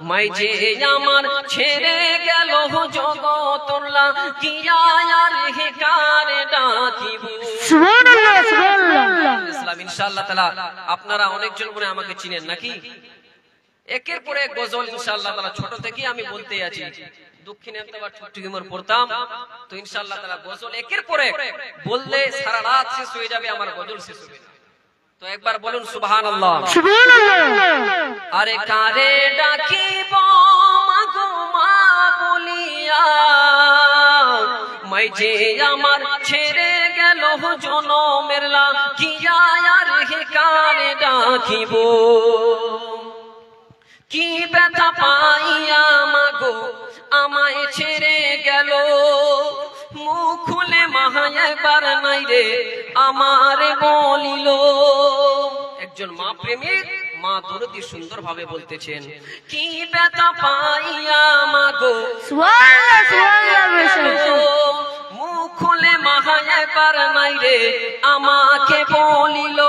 মাই যে আমার ছেড়ে গেল জগতলা কিয়া আর হে কারে ডাকিব। সুবহানাল্লাহ সুবহানাল্লাহ। ইসলাম ইনশাআল্লাহ তাআলা আপনারা অনেকজন করে আমাকে চিনেন নাকি? একের পর এক গজল ইনশাআল্লাহ তাআলা ছোট থেকে আমি বলতে আছি। দক্ষিণে একবার চট্টগ্রামের পড়তাম, তো ইনশাআল্লাহ তাআলা গজল একের পর এক বললে সারা রাত শেষ হয়ে যাবে, আমার গজল শেষ হবে না। তো একবার বলুন সুবহানাল্লাহ সুবহানাল্লাহ। আরে কারে ডাকিব মাগো মা বলিয়া, মাই যে আমার ছেড়ে গেল জনমের লাগিয়া আর হে কারে ডাকিব। কি ব্যথা পাইয়া মাগো আমায় ছেড়ে গেল, মুখ খুলে মা একবার নাই রে আমার বলিল। একজন মা প্রেমিক মা দরদি সুন্দর ভাবে বলতেছেন, কি ব্যথা পাইয়া মাগো সুবহানাল্লাহ সুবহানাল্লাহ। মুখ খুলে মা একবার নাই রে আমাকে বলিল।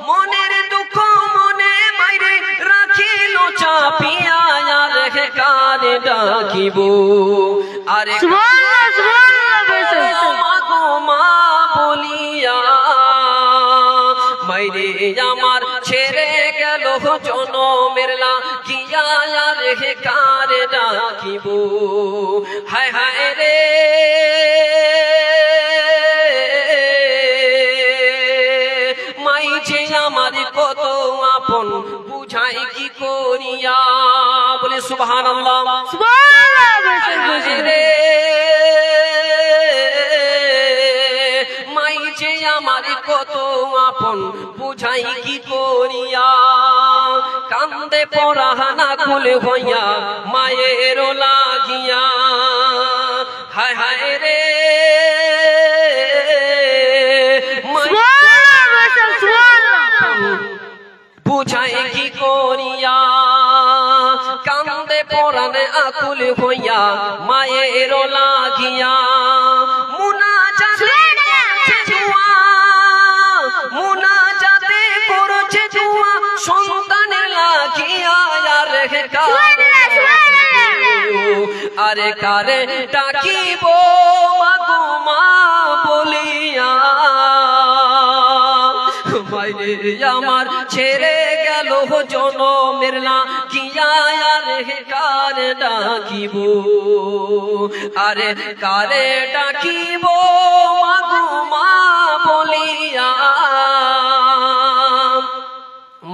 মনের দুঃখ মনে মাইরে রাখিল চাপিয়া আর হে কারে ডাকিব। আরে সুবহানাল্লাহ সুবহানাল্লাহ। মাগো মা বলিয়া, মাইরে আমার ছেড়ে গেল জনমের লাগিয়া আর হে কারে ডাকিব। হায় হায় রে মাই যে আমার কত আপন বুঝাই কি করিয়া, বলে সুবহানাল্লাহ সুবহানাল্লাহ। রে মাই যে আমার কত আপন বুঝাই কি করিয়া, কান্দে পরাহানা খুলে হইয়া মায়ের লাগিয়া। হায় হায় রে বুঝাই কি করিয়া, কান্দে পরানে আকুল হইয়া মায়ের লাগিয়া। মুনাজাতে করছে জুয়া সন্তানের লাগিয়া আর হে আরে কারে ডাকিব মাগো মা বলিয়া, মাইরে আমার ছেড়ে গেল জনমের লাগিয়া আর হে কারে ডাকিব। আরে কারে ডাকিব মাগো মা বলিয়া,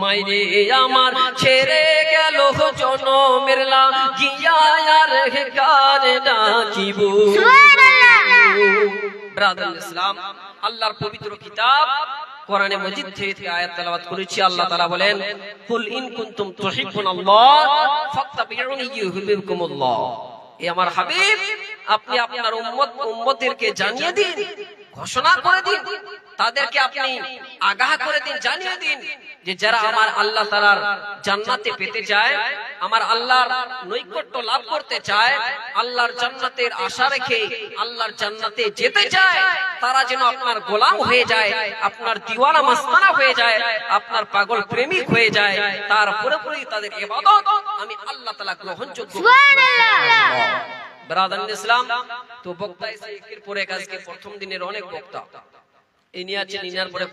মাইরে আমার ছেড়ে গেল জনমের লাগিয়া আর হে কারে ডাকিব। ব্রাদার ইসলাম, আল্লাহর পবিত্র কিতাব কোরআনে মজিদ থেকে আয়াত তেলাওয়াত করেছি। আল্লাহ তাআলা বলেন, কুল ইন কুনতুম তুহিব্বুনাল্লাহ ফাত্তাবিউনি ইউহিব্বুকুমুল্লাহ। এ আমার হাবিব, আপনি আপনার উম্মতদেরকে জানিয়ে দিন, ঘোষণা করে দিন, তাদেরকে আপনি আগাহ করে দিন, জানিয়ে দিন যে যারা আমার আল্লাহ তাআলার জান্নাতে পেতে চায়, আমার আল্লাহর নৈকট্য লাভ করতে চায়, আল্লাহর জান্নাতের আশা রেখে আল্লাহর জান্নাতে যেতে চায়, তারা যেন আপনার গোলাম হয়ে যায়, আপনার দিওয়ানা মাস্তানা হয়ে যায়, আপনার পাগল প্রেমিক হয়ে যায়, তার পুরোপুরি তাদের ইবাদত আমি আল্লাহ তাআলা গ্রহণযোগ্য। সুবহানাল্লাহ। ব্রাদার ইসলাম, তো বক্তা এসে একের পর এক, আজকে প্রথম দিনের অনেক বক্তা, ইনি আছেন, ইনার পরে